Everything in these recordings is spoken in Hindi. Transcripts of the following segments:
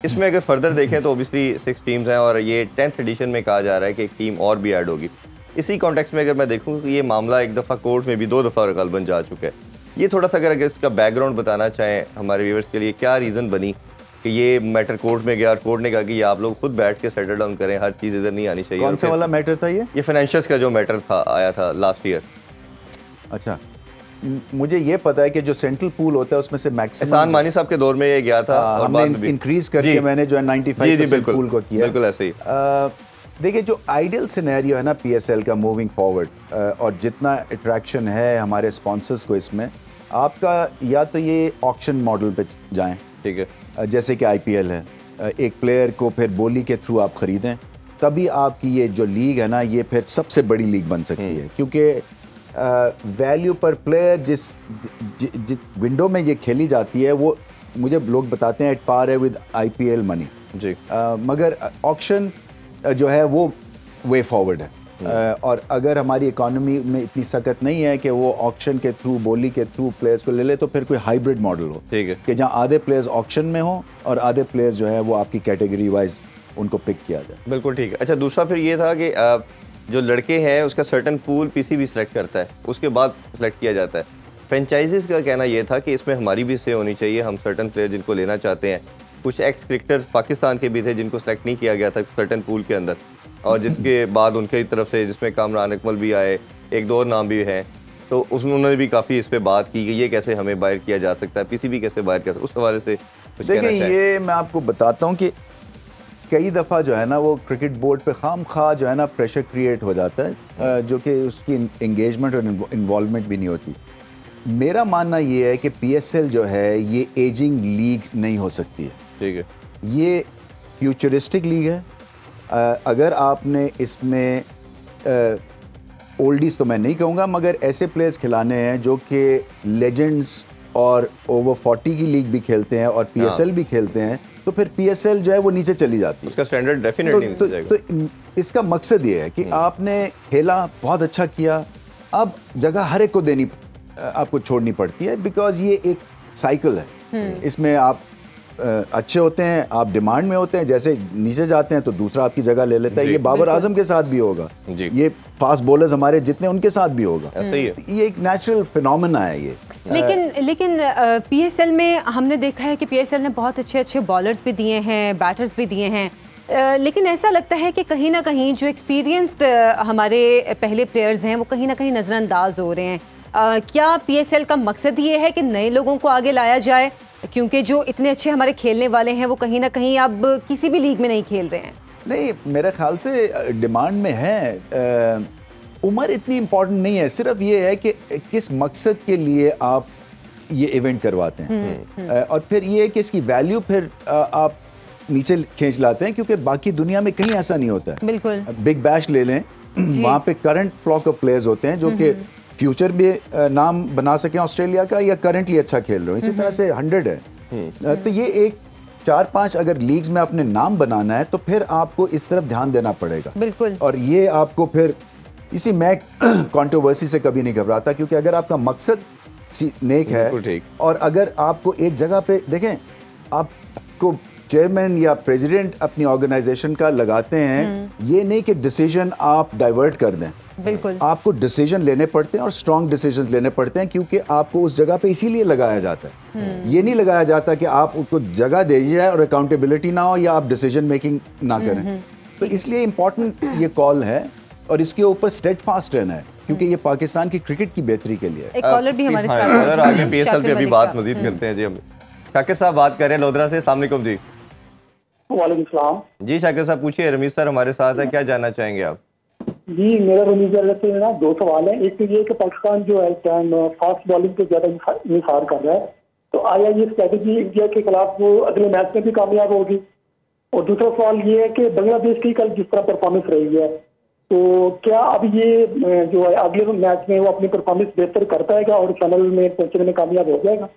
इसमें अगर फर्दर देखें तो ओबियसली 6 टीम्स हैं और ये 10th एडिशन में कहा जा रहा है कि एक टीम और भी ऐड होगी। इसी कॉन्टेक्स्ट में अगर मैं देखूँ तो ये मामला एक दफ़ा कोर्ट में भी 2 दफ़ा गलबन जा चुका है। ये थोड़ा सा अगर इसका बैकग्राउंड बताना चाहें हमारे व्यूअर्स के लिए, क्या रीज़न बनी कि ये मैटर कोर्ट में गया और कोर्ट ने कहा कि ये आप लोग खुद बैठ के सेटल डाउन करें, हर चीज़ इधर नहीं आनी चाहिए। कौन सा वाला मैटर था ये फाइनेंशियल्स का जो मैटर था आया था लास्ट ईयर। अच्छा, मुझे ये पता है कि जो सेंट्रल पूल होता है उसमें से मैक्सिमम एहसान मानी साहब के दौर में ये गया था और बाद में इंक्रीज करके मैंने जो है 95% पूल को किया। बिल्कुल ऐसे ही। देखिए, जो आइडियल सिनेरियो है ना पीएसएल का मूविंग फॉरवर्ड, और जितना अट्रैक्शन है हमारे स्पॉन्सर्स को इसमें, आपका या तो ये ऑक्शन मॉडल पे जाएं, ठीक है, जैसे कि आईपीएल है, एक प्लेयर को फिर बोली के थ्रू आप ख़रीदें, तभी आपकी ये जो लीग है ना ये फिर सबसे बड़ी लीग बन सकती है, क्योंकि वैल्यू पर प्लेयर जिस विंडो में ये खेली जाती है वो मुझे लोग बताते हैं एट पार है विद आईपीएल मनी जी। मगर ऑक्शन जो है वो वे फॉरवर्ड है, और अगर हमारी इकोनॉमी में इतनी सख्त नहीं है कि वो ऑक्शन के थ्रू, बोली के थ्रू प्लेयर्स को ले ले, तो फिर कोई हाइब्रिड मॉडल हो, ठीक है, कि जहाँ आधे प्लेयर्स ऑक्शन में हो और आधे प्लेयर्स जो है वो आपकी कैटेगरी वाइज उनको पिक किया जाए। बिल्कुल ठीक है। अच्छा, दूसरा फिर ये था कि जो लड़के हैं उसका सर्टन पूल पीसीबी सिलेक्ट करता है, उसके बाद सिलेक्ट किया जाता है। फ्रेंचाइजीज़ का कहना ये था कि इसमें हमारी भी से होनी चाहिए, हम सर्टन प्लेयर जिनको लेना चाहते हैं। कुछ एक्स क्रिकेटर्स पाकिस्तान के भी थे जिनको सेलेक्ट नहीं किया गया था सर्टन पूल के अंदर, और जिसके बाद उनकी तरफ से, जिसमें कामरान अकमल भी आए, एक दो और नाम भी हैं, तो उन्होंने भी काफ़ी इस पर बात की कि ये कैसे हमें बाहर किया जा सकता है, पीसीबी कैसे बाहर किया सकता है, उस हवाले से कुछ देखिए, ये मैं आपको बताता हूँ कि कई दफ़ा जो है ना वो क्रिकेट बोर्ड पे खाम खा जो है ना प्रेशर क्रिएट हो जाता है, जो कि उसकी एंगेजमेंट और इन्वॉल्वमेंट भी नहीं होती। मेरा मानना ये है कि पीएसएल जो है ये एजिंग लीग नहीं हो सकती है, ठीक है, ये फ्यूचरिस्टिक लीग है। अगर आपने इसमें ओल्डीज़ तो मैं नहीं कहूँगा, मगर ऐसे प्लेयर्स खिलाने हैं जो कि लेजेंड्स और ओवर 40 की लीग भी खेलते हैं और पीएसएल भी खेलते हैं, तो फिर पीएसएल जो है वो नीचे चली जाती है, उसका स्टैंडर्ड डेफिनेटली नीचे जाएगा। तो इसका मकसद ये है कि आपने खेला, बहुत अच्छा किया, अब जगह हर एक को देनी, आपको छोड़नी पड़ती है, बिकॉज ये एक साइकिल है। इसमें आप अच्छे होते हैं, आप डिमांड में होते हैं, जैसे नीचे जाते हैं तो दूसरा आपकी जगह ले लेता है। ये बाबर आजम के साथ भी होगा, ये फास्ट बॉलर्स हमारे जितने उनके साथ भी होगा, ये एक नेचुरल फिनोमेना है ये। लेकिन पीएसएल में हमने देखा है कि पीएसएल ने बहुत अच्छे अच्छे बॉलर्स भी दिए हैं, बैटर्स भी दिए हैं, लेकिन ऐसा लगता है कि कहीं ना कहीं जो एक्सपीरियंस्ड हमारे पहले प्लेयर्स हैं वो कहीं ना कहीं नज़रअंदाज हो रहे हैं। क्या पीएसएल का मकसद ये है कि नए लोगों को आगे लाया जाए, क्योंकि जो इतने अच्छे हमारे खेलने वाले हैं वो कहीं ना कहीं अब किसी भी लीग में नहीं खेल रहे हैं? नहीं, मेरे ख्याल से डिमांड में है, उम्र इतनी इम्पोर्टेंट नहीं है, सिर्फ ये है कि किस मकसद के लिए आप ये इवेंट करवाते हैं, और फिर ये है कि इसकी वैल्यू फिर आप नीचे खींच लाते हैं, क्योंकि बाकी दुनिया में कहीं ऐसा नहीं होता है। बिल्कुल, बिग बैश ले लें, वहाँ पे करंट फ्लॉक ऑफ प्लेयर्स होते हैं जो कि फ्यूचर भी नाम बना सकें ऑस्ट्रेलिया का, या करंटली अच्छा खेल रहे हो, इसी तरह से 100 है। तो ये एक 4-5 अगर लीग्स में अपने नाम बनाना है तो फिर आपको इस तरफ ध्यान देना पड़ेगा। बिल्कुल, और ये आपको फिर इसी मैं कंट्रोवर्सी से कभी नहीं घबराता, क्योंकि अगर आपका मकसद नेक है और अगर आपको एक जगह पे देखें, आपको चेयरमैन या प्रेसिडेंट अपनी ऑर्गेनाइजेशन का लगाते हैं, ये नहीं कि डिसीजन आप डाइवर्ट कर दें। बिल्कुल, आपको डिसीजन लेने पड़ते हैं और स्ट्रॉन्ग डिसीजंस लेने पड़ते हैं, क्योंकि आपको उस जगह पे इसीलिए लगाया जाता है। ये नहीं लगाया जाता कि आप उसको जगह दे जाए और अकाउंटेबिलिटी ना हो या आप डिसीजन मेकिंग ना करें। तो इसलिए इम्पोर्टेंट ये कॉल है और इसके ऊपर स्टेडफास्ट रहना है, क्योंकि ये पाकिस्तान की क्रिकेट की बेहतरी के लिए। एक कॉलर भी हमारे साथ आगे पीएसएल पे अभी बात मजीद करते हैं जी। हम शाकिर साहब बात कर रहे हैं लोधरा से। अस्सलाम वालेकुम जी। वालेकुम सलाम जी। शाकिर साहब पूछिए, रमीज सर हमारे साथ है, क्या जानना चाहेंगे आप? जी, मेरा रमीज से ना 2 सवाल हैं। एक तो ये कि पाकिस्तान जो है फास्ट बॉलिंग पे ज्यादा निसार कर रहा है, तो आया ये स्ट्रेटेजी इंडिया के खिलाफ वो अगले मैच में भी कामयाब होगी? और दूसरा सवाल ये है कि बांग्लादेश की कल जिस तरह परफॉर्मेंस रही है, तो क्या अब ये जो है अगले मैच में वो अपनी परफॉर्मेंस बेहतर कर पाएगा और फाइनल में पहुंचने में कामयाब हो जाएगा?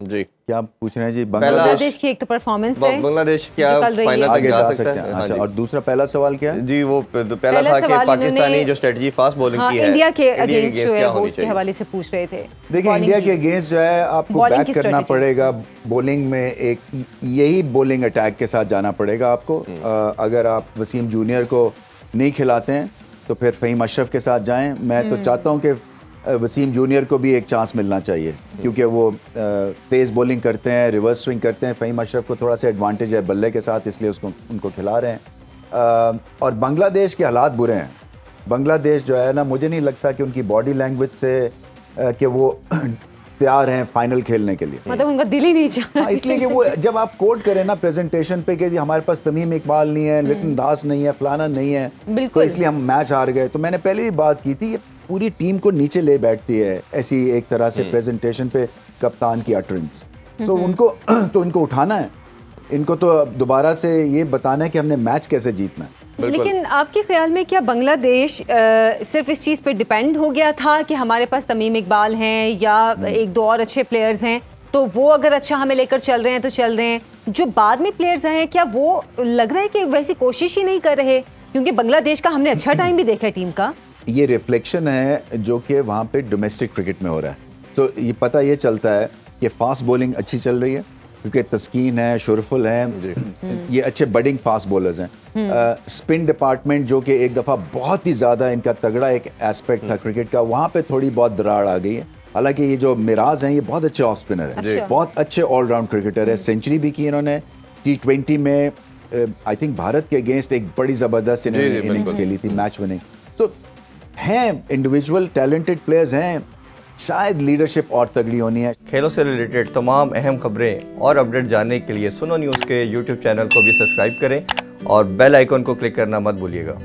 जी क्या पूछ रहे हैं जी? बांग्लादेश की एक तो परफॉर्मेंस है, बांग्लादेश क्या जो कल रही फाइनल है। तक आगे जा जा सकता सकते है? हैं। हाँ अच्छा, जी। और दूसरा पहला सवाल क्या है? जी वो पहला पहला था कि सवाल पाकिस्तानी इन्होंने- जो स्ट्रेटजी फास्ट बॉलिंग हाँ, की है, इंडिया के इंडिया अगेंस्ट जो है क्या वो होनी उसके चाहिए? हवाले से पूछ रहे थे। देखिए, Bowling इंडिया की। के अगेंस्ट जो है आपको Bowling बैक की करना strategy। पड़ेगा। बॉलिंग में एक यही बॉलिंग अटैक के साथ जाना पड़ेगा आपको। अगर आप वसीम जूनियर को नहीं खिलाते हैं तो फिर फ़हीम अशरफ के साथ जाएं। मैं तो चाहता हूं कि वसीम जूनियर को भी एक चांस मिलना चाहिए, क्योंकि वो तेज़ बॉलिंग करते हैं, रिवर्स स्विंग करते हैं। फ़हीम अशरफ को थोड़ा सा एडवांटेज है बल्ले के साथ, इसलिए उनको खिला रहे हैं। और बांग्लादेश के हालात बुरे हैं। बांग्लादेश जो है ना, मुझे नहीं लगता कि उनकी बॉडी लैंग्वेज से कि वो तैयार हैं फाइनल खेलने के लिए। मतलब उनका दिल ही नहीं चाह रहा। हाँ, इसलिए कि वो जब आप कोट करें ना प्रेजेंटेशन पे कि हमारे पास तमीम इकबाल नहीं है, लिटन दास नहीं है, फलाना नहीं है, तो इसलिए हम मैच हार गए। तो मैंने पहले भी बात की थी, ये पूरी टीम को नीचे ले बैठती है ऐसी एक तरह से प्रेजेंटेशन पे कप्तान की अटरेंस। तो उनको उठाना है, इनको तो दोबारा से ये बताना है कि हमने मैच कैसे जीतना है। लेकिन आपके ख्याल में क्या बांग्लादेश सिर्फ इस चीज़ पे डिपेंड हो गया था कि हमारे पास तमीम इकबाल हैं या एक दो और अच्छे प्लेयर्स हैं, तो वो अगर अच्छा हमें लेकर चल रहे हैं तो चल रहे हैं, जो बाद में प्लेयर्स आए हैं क्या वो लग रहा है कि वैसी कोशिश ही नहीं कर रहे? क्योंकि बांग्लादेश का हमने अच्छा टाइम भी देखा है टीम का। ये रिफ्लेक्शन है जो कि वहाँ पे डोमेस्टिक क्रिकेट में हो रहा है। तो ये पता ये चलता है कि फास्ट बॉलिंग अच्छी चल रही है, क्योंकि तस्कीन है, शुरफुल है, ये अच्छे बडिंग फास्ट बॉलर्स हैं। स्पिन डिपार्टमेंट जो कि एक दफ़ा बहुत ही ज़्यादा इनका तगड़ा एक एस्पेक्ट था क्रिकेट का, वहाँ पे थोड़ी बहुत दरार आ गई है। हालांकि ये जो मिराज हैं ये बहुत अच्छे ऑफ स्पिनर हैं, बहुत अच्छे ऑलराउंड क्रिकेटर है। सेंचुरी भी की इन्होंने T20 में, आई थिंक भारत के अगेंस्ट एक बड़ी ज़बरदस्त इनिंग्स खेली थी, मैच विनिंग। तो हैं इंडिविजुअल टैलेंटेड प्लेयर्स हैं, शायद लीडरशिप और तगड़ी होनी है। खेलों से रिलेटेड तमाम अहम खबरें और अपडेट जानने के लिए सुनो न्यूज़ के YouTube चैनल को भी सब्सक्राइब करें और बेल आइकन को क्लिक करना मत भूलिएगा।